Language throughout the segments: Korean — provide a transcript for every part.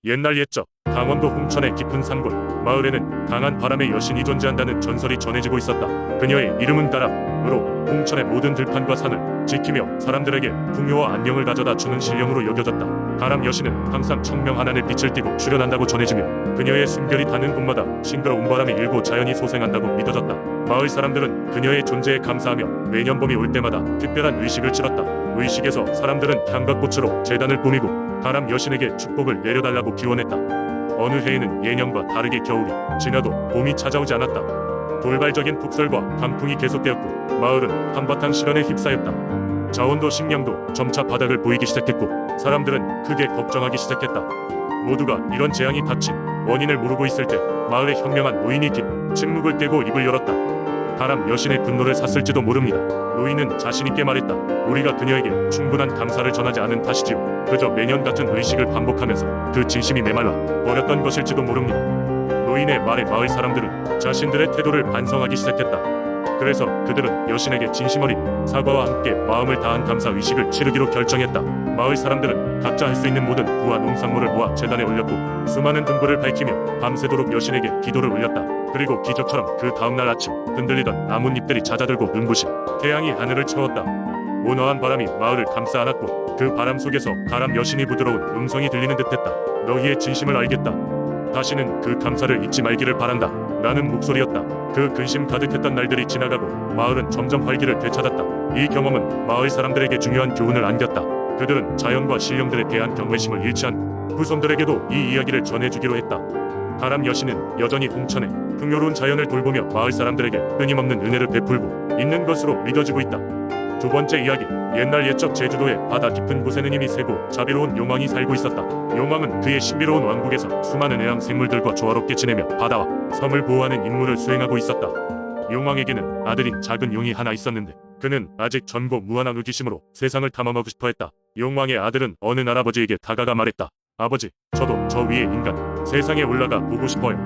옛날 옛적 강원도 홍천의 깊은 산골 마을에는 강한 바람의 여신이 존재한다는 전설이 전해지고 있었다. 그녀의 이름은 가람으로 홍천의 모든 들판과 산을 지키며 사람들에게 풍요와 안녕을 가져다 주는 신령으로 여겨졌다. 가람 여신은 항상 청명한 하늘 빛을 띠고 출현한다고 전해지며 그녀의 숨결이 닿는 곳마다 싱그러운 바람이 일고 자연이 소생한다고 믿어졌다. 마을 사람들은 그녀의 존재에 감사하며 매년 봄이 올 때마다 특별한 의식을 치렀다. 의식에서 사람들은 향과 꽃으로 제단을 꾸미고 가람 여신에게 축복을 내려달라고 기원했다. 어느 해에는 예년과 다르게 겨울이 지나도 봄이 찾아오지 않았다. 돌발적인 폭설과 강풍이 계속되었고 마을은 한바탕 시련에 휩싸였다. 자원도 식량도 점차 바닥을 보이기 시작했고 사람들은 크게 걱정하기 시작했다. 모두가 이런 재앙이 닥친 원인을 모르고 있을 때 마을의 현명한 노인이 긴 침묵을 깨고 입을 열었다. 가람 여신의 분노를 샀을지도 모릅니다. 노인은 자신있게 말했다. 우리가 그녀에게 충분한 감사를 전하지 않은 탓이지요. 그저 매년 같은 의식을 반복하면서 그 진심이 메말라 버렸던 것일지도 모릅니다. 노인의 말에 마을 사람들은 자신들의 태도를 반성하기 시작했다. 그래서 그들은 여신에게 진심 어린 사과와 함께 마음을 다한 감사 의식을 치르기로 결정했다. 마을 사람들은 각자 할 수 있는 모든 부와 농산물을 모아 제단에 올렸고 수많은 등불을 밝히며 밤새도록 여신에게 기도를 올렸다. 그리고 기적처럼 그 다음날 아침 흔들리던 나뭇잎들이 잦아들고 눈부신 태양이 하늘을 채웠다. 온화한 바람이 마을을 감싸 안았고 그 바람 속에서 가람 여신이 부드러운 음성이 들리는 듯했다. 너희의 진심을 알겠다. 다시는 그 감사를 잊지 말기를 바란다. 라는 목소리였다. 그 근심 가득했던 날들이 지나가고 마을은 점점 활기를 되찾았다. 이 경험은 마을 사람들에게 중요한 교훈을 안겼다. 그들은 자연과 신령들에 대한 경외심을 잃지 않고 후손들에게도 이 이야기를 전해주기로 했다. 가람 여신은 여전히 홍천의 풍요로운 자연을 돌보며 마을 사람들에게 끊임없는 은혜를 베풀고 있는 것으로 믿어지고 있다. 두 번째 이야기. 옛날 옛적 제주도의 바다 깊은 곳에는 힘이 세고 자비로운 용왕이 살고 있었다. 용왕은 그의 신비로운 왕국에서 수많은 해양 생물들과 조화롭게 지내며 바다와 섬을 보호하는 임무를 수행하고 있었다. 용왕에게는 아들인 작은 용이 하나 있었는데 그는 아직 전고 무한한 호기심으로 세상을 탐험하고 싶어했다. 용왕의 아들은 어느 날 아버지에게 다가가 말했다. 아버지, 저도 저 위의 인간 세상에 올라가 보고 싶어요.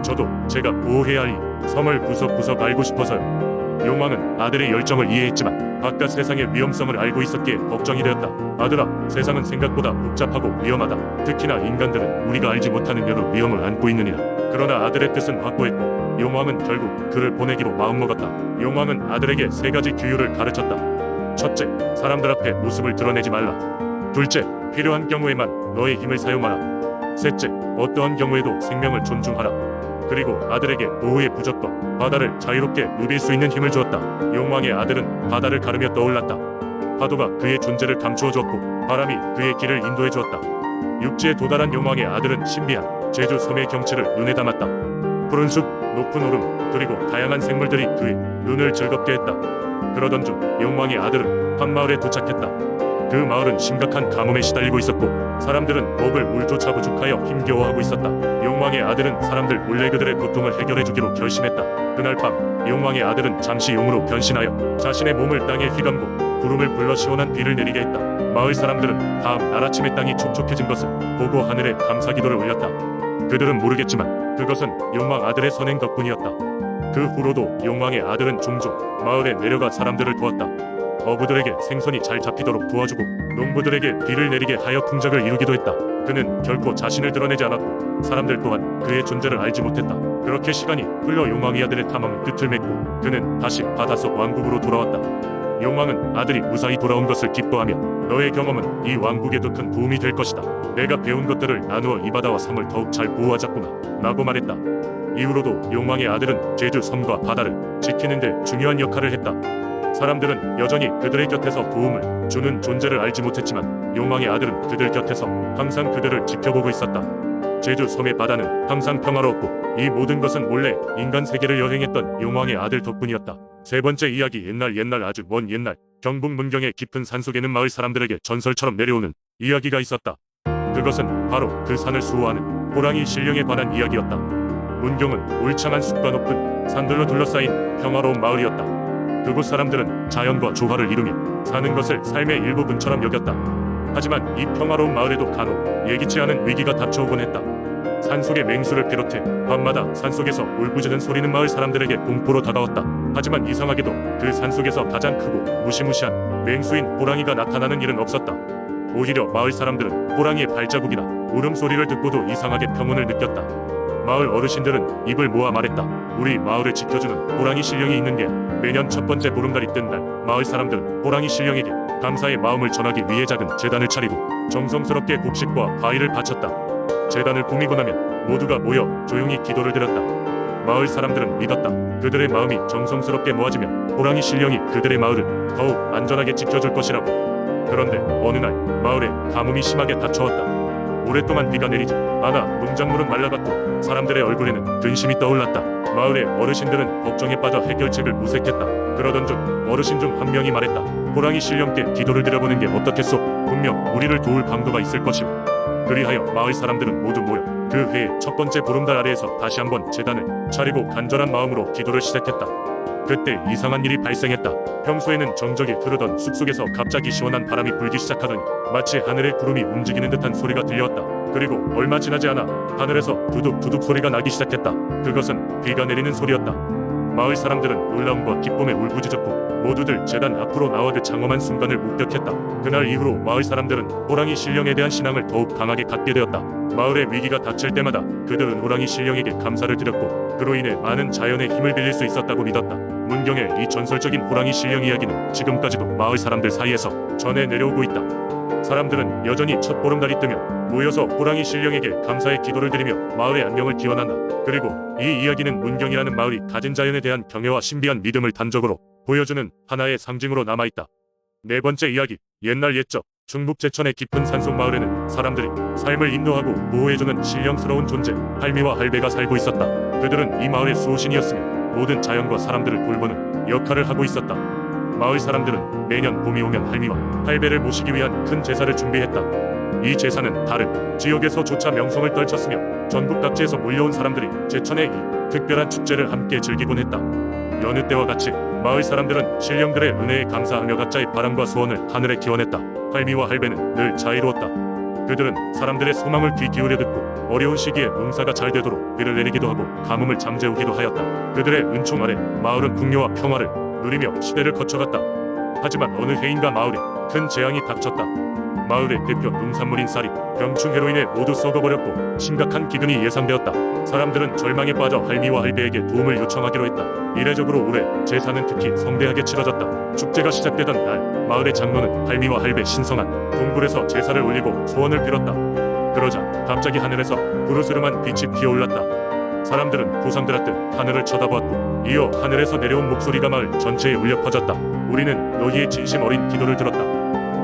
저도 제가 보호해야 할 이 섬을 구석구석 알고 싶어서요. 용왕은 아들의 열정을 이해했지만 바깥 세상의 위험성을 알고 있었기에 걱정이 되었다. 아들아, 세상은 생각보다 복잡하고 위험하다. 특히나 인간들은 우리가 알지 못하는 여러 위험을 안고 있느니라. 그러나 아들의 뜻은 확고했고 용왕은 결국 그를 보내기로 마음먹었다. 용왕은 아들에게 세 가지 규율을 가르쳤다. 첫째, 사람들 앞에 모습을 드러내지 말라. 둘째, 필요한 경우에만 너의 힘을 사용하라. 셋째, 어떠한 경우에도 생명을 존중하라. 그리고 아들에게 보호의 부적과 바다를 자유롭게 누빌 수 있는 힘을 주었다. 용왕의 아들은 바다를 가르며 떠올랐다. 파도가 그의 존재를 감추어 주었고 바람이 그의 길을 인도해 주었다. 육지에 도달한 용왕의 아들은 신비한 제주 섬의 경치를 눈에 담았다. 푸른 숲, 높은 오름, 그리고 다양한 생물들이 그의 눈을 즐겁게 했다. 그러던 중 용왕의 아들은 한 마을에 도착했다. 그 마을은 심각한 가뭄에 시달리고 있었고 사람들은 먹을 물조차 부족하여 힘겨워하고 있었다. 용왕의 아들은 사람들 몰래 그들의 고통을 해결해주기로 결심했다. 그날 밤 용왕의 아들은 잠시 용으로 변신하여 자신의 몸을 땅에 휘감고 구름을 불러 시원한 비를 내리게 했다. 마을 사람들은 다음 날 아침에 땅이 촉촉해진 것을 보고 하늘에 감사 기도를 올렸다. 그들은 모르겠지만 그것은 용왕 아들의 선행 덕분이었다. 그 후로도 용왕의 아들은 종종 마을에 내려가 사람들을 도왔다. 어부들에게 생선이 잘 잡히도록 도와주고 농부들에게 비를 내리게 하여 풍작을 이루기도 했다. 그는 결코 자신을 드러내지 않았고 사람들 또한 그의 존재를 알지 못했다. 그렇게 시간이 흘러 용왕의 아들의 탐험은 끝을 맺고 그는 다시 바닷속 왕국으로 돌아왔다. 용왕은 아들이 무사히 돌아온 것을 기뻐하며 너의 경험은 이 왕국에도 큰 도움이 될 것이다. 내가 배운 것들을 나누어 이 바다와 섬을 더욱 잘 보호하자꾸나 라고 말했다. 이후로도 용왕의 아들은 제주 섬과 바다를 지키는 데 중요한 역할을 했다. 사람들은 여전히 그들의 곁에서 도움을 주는 존재를 알지 못했지만 용왕의 아들은 그들 곁에서 항상 그들을 지켜보고 있었다. 제주 섬의 바다는 항상 평화로웠고 이 모든 것은 몰래 인간 세계를 여행했던 용왕의 아들 덕분이었다. 세 번째 이야기. 옛날 아주 먼 옛날 경북 문경의 깊은 산속에는 마을 사람들에게 전설처럼 내려오는 이야기가 있었다. 그것은 바로 그 산을 수호하는 호랑이 신령에 관한 이야기였다. 문경은 울창한 숲과 높은 산들로 둘러싸인 평화로운 마을이었다. 그곳 사람들은 자연과 조화를 이루며 사는 것을 삶의 일부분처럼 여겼다. 하지만 이 평화로운 마을에도 간혹 예기치 않은 위기가 닥쳐오곤 했다. 산속의 맹수를 비롯해 밤마다 산속에서 울부짖는 소리는 마을 사람들에게 공포로 다가왔다. 하지만 이상하게도 그 산속에서 가장 크고 무시무시한 맹수인 호랑이가 나타나는 일은 없었다. 오히려 마을 사람들은 호랑이의 발자국이나 울음소리를 듣고도 이상하게 평온을 느꼈다. 마을 어르신들은 입을 모아 말했다. 우리 마을을 지켜주는 호랑이 신령이 있는 게 매년 첫 번째 보름달이 뜬 날 마을 사람들은 호랑이 신령에게 감사의 마음을 전하기 위해 작은 제단을 차리고 정성스럽게 곡식과 과일을 바쳤다. 제단을 꾸미고 나면 모두가 모여 조용히 기도를 드렸다. 마을 사람들은 믿었다. 그들의 마음이 정성스럽게 모아지면 호랑이 신령이 그들의 마을을 더욱 안전하게 지켜줄 것이라고. 그런데 어느 날 마을에 가뭄이 심하게 닥쳐왔다. 오랫동안 비가 내리지 않아 농작물은 말라갔고 사람들의 얼굴에는 근심이 떠올랐다. 마을의 어르신들은 걱정에 빠져 해결책을 모색했다. 그러던 중 어르신 중 한 명이 말했다. 호랑이 신령께 기도를 드려보는 게 어떻겠소? 분명 우리를 도울 방도가 있을 것이오. 그리하여 마을 사람들은 모두 모여 그 해의 첫 번째 보름달 아래에서 다시 한번 제단을 차리고 간절한 마음으로 기도를 시작했다. 그때 이상한 일이 발생했다. 평소에는 정적이 흐르던 숲속에서 갑자기 시원한 바람이 불기 시작하더니 마치 하늘에 구름이 움직이는 듯한 소리가 들려왔다. 그리고 얼마 지나지 않아 하늘에서 두둑두둑 소리가 나기 시작했다. 그것은 비가 내리는 소리였다. 마을 사람들은 놀라움과 기쁨에 울부짖었고 모두들 제단 앞으로 나와 그 장엄한 순간을 목격했다. 그날 이후로 마을 사람들은 호랑이 신령에 대한 신앙을 더욱 강하게 갖게 되었다. 마을의 위기가 닥칠 때마다 그들은 호랑이 신령에게 감사를 드렸고 그로 인해 많은 자연의 힘을 빌릴 수 있었다고 믿었다. 문경의 이 전설적인 호랑이 신령 이야기는 지금까지도 마을 사람들 사이에서 전해 내려오고 있다. 사람들은 여전히 첫 보름달이 뜨면 모여서 호랑이 신령에게 감사의 기도를 드리며 마을의 안녕을 기원한다. 그리고 이 이야기는 문경이라는 마을이 가진 자연에 대한 경애와 신비한 믿음을 단적으로 보여주는 하나의 상징으로 남아있다. 네 번째 이야기, 옛날 옛적 중북 제천의 깊은 산속 마을에는 사람들이 삶을 인도하고 보호해주는 신령스러운 존재 할미와 할배가 살고 있었다. 그들은 이 마을의 수호신이었으며 모든 자연과 사람들을 돌보는 역할을 하고 있었다. 마을 사람들은 매년 봄이 오면 할미와 할배를 모시기 위한 큰 제사를 준비했다. 이 제사는 다른 지역에서조차 명성을 떨쳤으며 전국 각지에서 몰려온 사람들이 제천의 이 특별한 축제를 함께 즐기곤 했다. 여느 때와 같이 마을 사람들은 신령들의 은혜에 감사하며 각자의 바람과 소원을 하늘에 기원했다. 할미와 할배는 늘 자애로웠다. 그들은 사람들의 소망을 귀 기울여 듣고 어려운 시기에 농사가 잘 되도록 비를 내리기도 하고 가뭄을 잠재우기도 하였다. 그들의 은총 아래 마을은 풍요와 평화를 누리며 시대를 거쳐갔다. 하지만 어느 해인가 마을에 큰 재앙이 닥쳤다. 마을의 대표 농산물인 쌀이 병충해로 인해 모두 썩어버렸고 심각한 기근이 예상되었다. 사람들은 절망에 빠져 할미와 할배에게 도움을 요청하기로 했다. 이례적으로 올해 제사는 특히 성대하게 치러졌다. 축제가 시작되던 날 마을의 장로는 할미와 할배 신성한 동굴에서 제사를 올리고 소원을 빌었다. 그러자 갑자기 하늘에서 부르스름한 빛이 피어올랐다. 사람들은 보상들었듯 하늘을 쳐다보았고 이어 하늘에서 내려온 목소리가 마을 전체에 울려 퍼졌다. 우리는 너희의 진심 어린 기도를 들었다.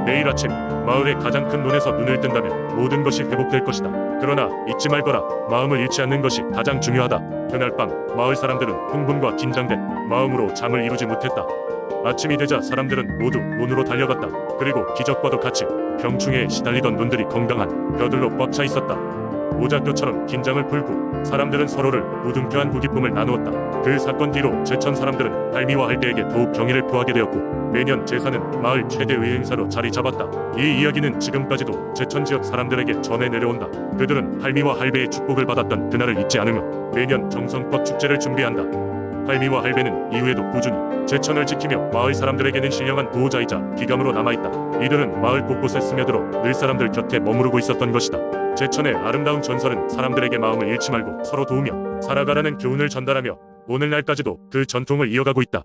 내일 아침 마을의 가장 큰 논에서 눈을 뜬다면 모든 것이 회복될 것이다. 그러나 잊지 말거라. 마음을 잃지 않는 것이 가장 중요하다. 그날 밤 마을 사람들은 흥분과 긴장된 마음으로 잠을 이루지 못했다. 아침이 되자 사람들은 모두 논으로 달려갔다. 그리고 기적과도 같이 병충해에 시달리던 논들이 건강한 벼들로 꽉 차 있었다. 오작교처럼 긴장을 풀고 사람들은 서로를 무등표한 구기쁨을 나누었다. 그 사건 뒤로 제천 사람들은 할미와 할배에게 더욱 경의를 표하게 되었고 매년 제사는 마을 최대의 행사로 자리 잡았다. 이 이야기는 지금까지도 제천 지역 사람들에게 전해 내려온다. 그들은 할미와 할배의 축복을 받았던 그날을 잊지 않으며 매년 정성껏 축제를 준비한다. 할미와 할배는 이후에도 꾸준히 제천을 지키며 마을 사람들에게는 신령한 보호자이자 기감으로 남아있다. 이들은 마을 곳곳에 스며들어 늘 사람들 곁에 머무르고 있었던 것이다. 제천의 아름다운 전설은 사람들에게 마음을 잃지 말고 서로 도우며 살아가라는 교훈을 전달하며 오늘날까지도 그 전통을 이어가고 있다.